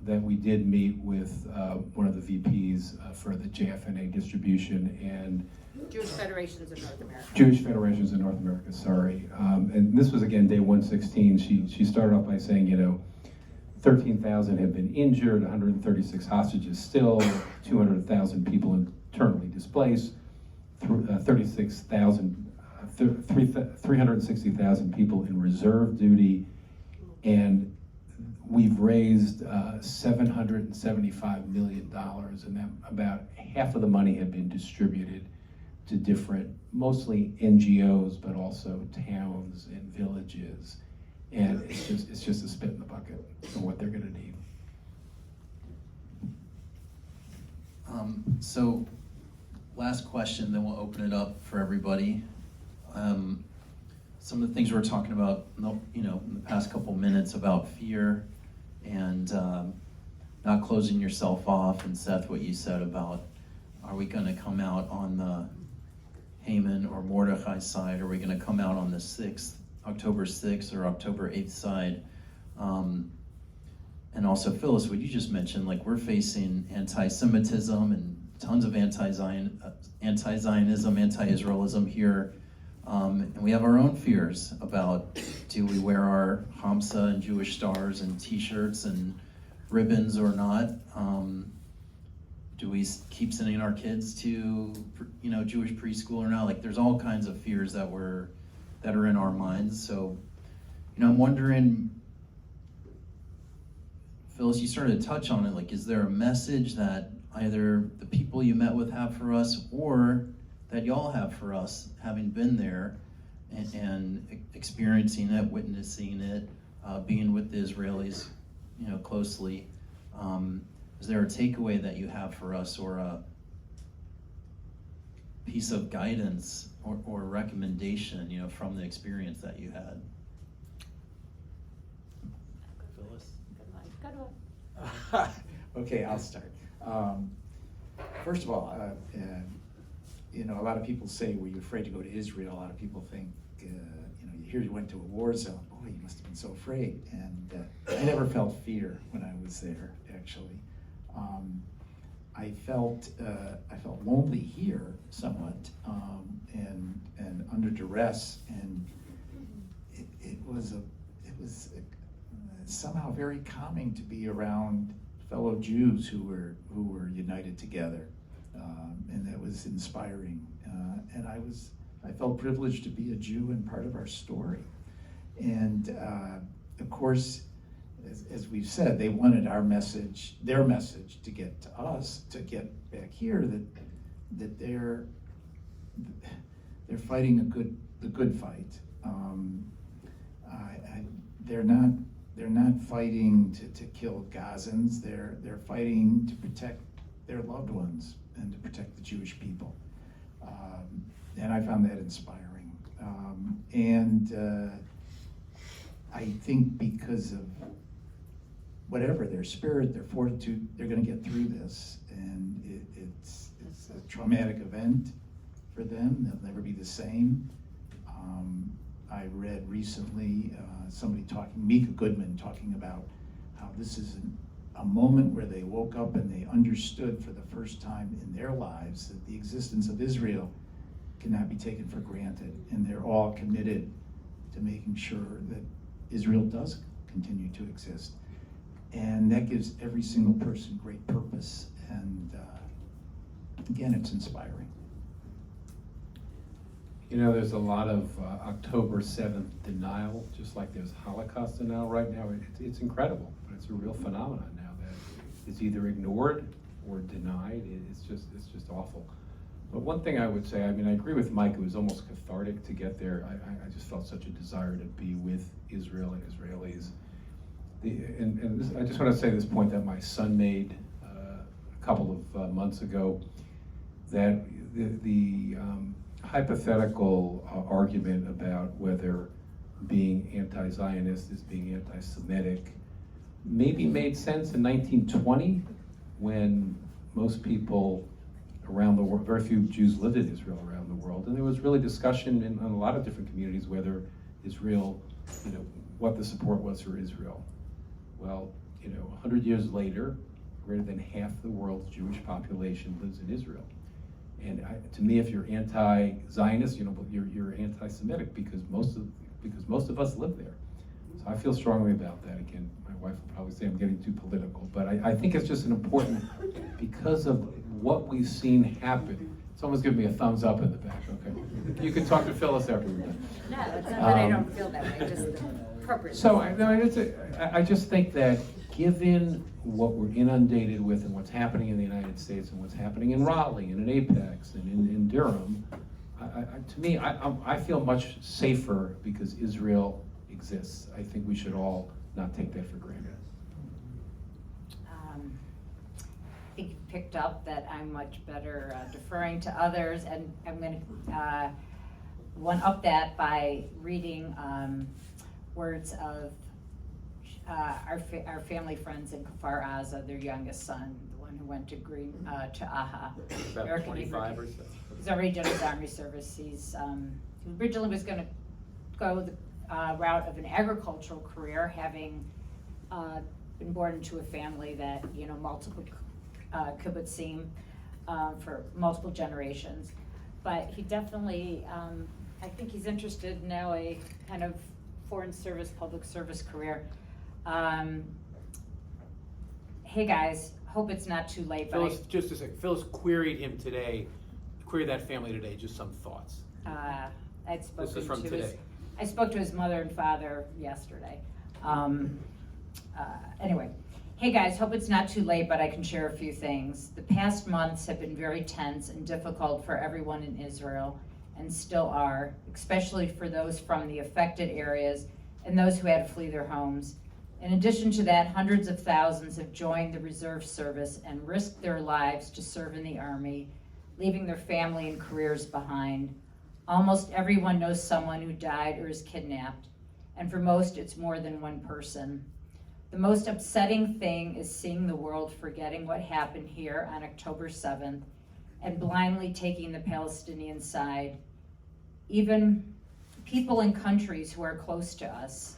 that we did meet with one of the VPs for the JFNA distribution and Jewish Federations of North America. Jewish Federations in North America, sorry. And this was again day 116. She started off by saying, you know, 13,000 have been injured, 136 hostages still, 200,000 people internally displaced, 360,000 people in reserve duty, and we've raised $775 million, and that about half of the money had been distributed to different, mostly NGOs, but also towns and villages. And it's just a spit in the bucket for what they're gonna need. So, last question, then we'll open it up for everybody. Some of the things we were talking about, you know, in the past couple minutes about fear and not closing yourself off, and Seth, what you said about, are we going to come out on the Haman or Mordechai side? Are we going to come out on the 6th, October 6th or October 8th side? And also, Phyllis, what you just mentioned, like, we're facing anti-Semitism and tons of anti-Zionism, anti-Israelism here. And we have our own fears about, do we wear our Hamsa and Jewish stars and t-shirts and ribbons or not? Do we keep sending our kids to, you know, Jewish preschool or not? Like, there's all kinds of fears that are in our minds. So, you know, I'm wondering, Phyllis, you started to touch on it, like, is there a message that either the people you met with have for us, or that y'all have for us, having been there and experiencing it, witnessing it, being with the Israelis, you know, closely? Is there a takeaway that you have for us, or a piece of guidance or recommendation, you know, from the experience that you had? Okay, I'll start. First of all, you know, a lot of people say, were you afraid to go to Israel? A lot of people think, you know, you hear you went to a war zone. Boy, you must have been so afraid. And I never felt fear when I was there, actually. I felt lonely here somewhat, and under duress, and it was somehow very calming to be around fellow Jews who were united together, and that was inspiring. And I felt privileged to be a Jew and part of our story. And of course, as we've said, they wanted their message to get to us, to get back here, that they're fighting the good fight. They're not fighting to kill Gazans. They're fighting to protect their loved ones and to protect the Jewish people. And I found that inspiring. I think because of whatever their spirit, their fortitude, they're going to get through this. And it's a traumatic event for them. They'll never be the same. I read recently somebody Mika Goodman talking about how this is a moment where they woke up and they understood for the first time in their lives that the existence of Israel cannot be taken for granted. And they're all committed to making sure that Israel does continue to exist. And that gives every single person great purpose. And again, it's inspiring. You know, there's a lot of October 7th denial, just like there's Holocaust denial right now. It's incredible, but it's a real phenomenon now that it's either ignored or denied. It's just awful. But one thing I would say, I mean, I agree with Mike, it was almost cathartic to get there. I just felt such a desire to be with Israel and Israelis. I just want to say this point that my son made a couple of months ago, that the hypothetical argument about whether being anti-Zionist is being anti-Semitic maybe made sense in 1920 when most people around the world, very few Jews lived in Israel around the world, and there was really discussion in a lot of different communities whether Israel, you know, what the support was for Israel. Well, you know, 100 years later, greater than half the world's Jewish population lives in Israel. And to me, if you're anti-Zionist, you know, you're anti-Semitic because most of us live there. So I feel strongly about that. Again, my wife will probably say I'm getting too political, but I think it's just an important, because of what we've seen happen. Someone's giving me a thumbs up in the back, okay. You can talk to Phyllis after we're done. No, it's not that I don't feel that way, just appropriate. So I just think that given what we're inundated with and what's happening in the United States and what's happening in Raleigh and in Apex and in Durham, to me, I feel much safer because Israel exists. I think we should all not take that for granted. I think you picked up that I'm much better deferring to others, and I'm going to one-up that by reading words of our family friends in Kfar Aza, their youngest son, the one who went to AHA. About American 25 or so. He's already done his Army service. He's originally was going to go the route of an agricultural career, having been born into a family that, you know, multiple kibbutzim for multiple generations. But he definitely, I think he's interested in now a kind of foreign service, public service career. Hey guys, hope it's not too late, but Phyllis, just a second, Phyllis queried him today, queried that family today, just some thoughts. I'd spoken This is from today. I spoke to his mother and father yesterday. Anyway, hey guys, hope it's not too late, but I can share a few things. The past months have been very tense and difficult for everyone in Israel, and still are, especially for those from the affected areas and those who had to flee their homes. In addition to that, hundreds of thousands have joined the reserve service and risked their lives to serve in the Army, leaving their family and careers behind. Almost everyone knows someone who died or is kidnapped, and for most it's more than one person. The most upsetting thing is seeing the world forgetting what happened here on October 7th and blindly taking the Palestinian side, even people in countries who are close to us.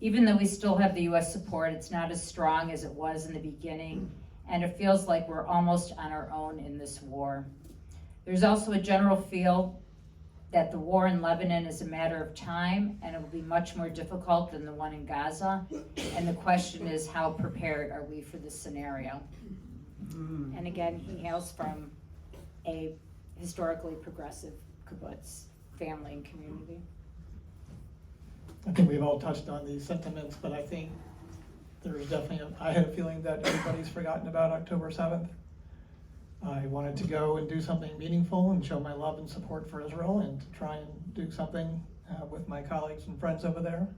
Even though we still have the US support, it's not as strong as it was in the beginning, and it feels like we're almost on our own in this war. There's also a general feel that the war in Lebanon is a matter of time, and it will be much more difficult than the one in Gaza. And the question is, how prepared are we for this scenario? And again, he hails from a historically progressive kibbutz family and community. I think we've all touched on these sentiments, but I think there's definitely, I had a feeling that everybody's forgotten about October 7th. I wanted to go and do something meaningful and show my love and support for Israel and to try and do something with my colleagues and friends over there,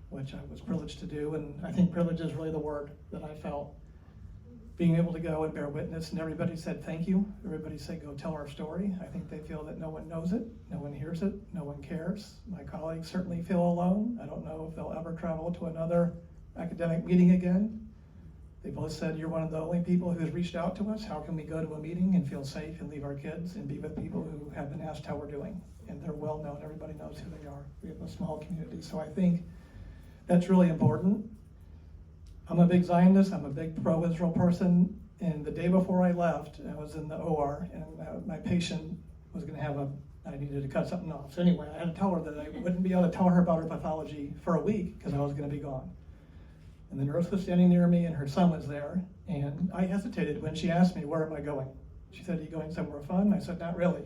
which I was privileged to do. And I think privilege is really the word that I felt. Being able to go and bear witness, and everybody said thank you. Everybody said go tell our story. I think they feel that no one knows it, no one hears it, no one cares. My colleagues certainly feel alone. I don't know if they'll ever travel to another academic meeting again. They both said, you're one of the only people who's reached out to us. How can we go to a meeting and feel safe and leave our kids and be with people who have been asked how we're doing? And they're well known, everybody knows who they are. We have a small community, so I think that's really important. I'm a big Zionist, I'm a big pro-Israel person, and the day before I left, I was in the OR, and my patient was gonna have I needed to cut something off. So anyway, I had to tell her that I wouldn't be able to tell her about her pathology for a week, because I was gonna be gone. And the nurse was standing near me and her son was there, and I hesitated when she asked me, where am I going? She said, are you going somewhere fun? I said, not really.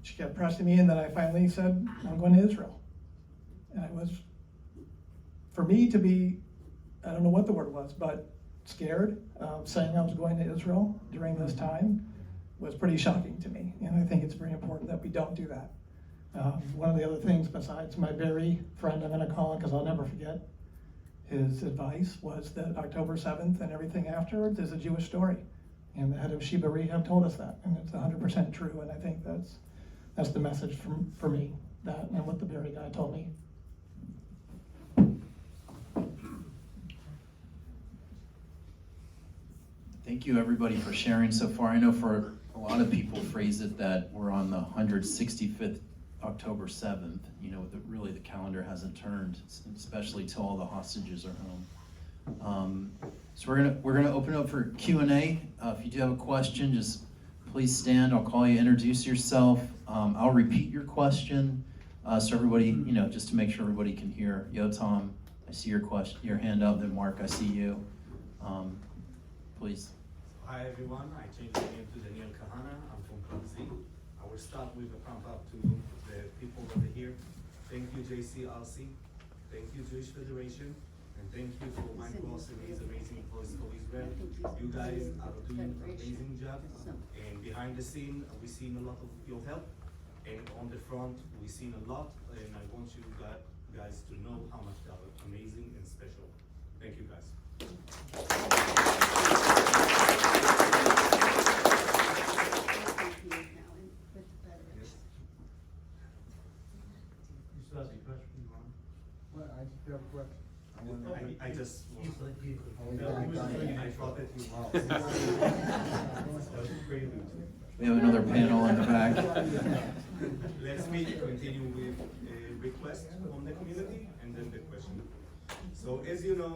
She kept pressing me, and then I finally said, I'm going to Israel. And I was, for me to be, I don't know what the word was, but scared of saying I was going to Israel during this time was pretty shocking to me. And I think it's very important that we don't do that. One of the other things besides my very friend, I'm gonna call him because I'll never forget, his advice was that October 7th and everything afterwards is a Jewish story. And the head of Sheba Rehab told us that, and it's 100% true, and I think that's the message for me, that and what the Barry guy told me. Thank you, everybody, for sharing so far. I know for a lot of people phrase it that we're on the 165th October 7th. You know, really the calendar hasn't turned, especially till all the hostages are home. So we're gonna open up for Q&A. If you do have a question, just please stand. I'll call you, introduce yourself. I'll repeat your question so everybody, you know, just to make sure everybody can hear. Yotam, I see your hand up. Then Mark, I see you. Please. Hi everyone, I changed my name to Daniel Kahana. I'm from Club Z. I will start with a pump up to the people over here. Thank you JCRC, thank you Jewish Federation, and thank you for Mike Ross and his amazing Voice for Israel. You guys are doing an amazing job, and behind the scene we've seen a lot of your help, and on the front we've seen a lot, and I want you guys to know how much they are amazing and special. Thank you guys. Well, I just have a question. I just. You said you. I thought that you. That was crazy. We have another panel in the back. Let's continue with a request from the community and then the question. So as you know,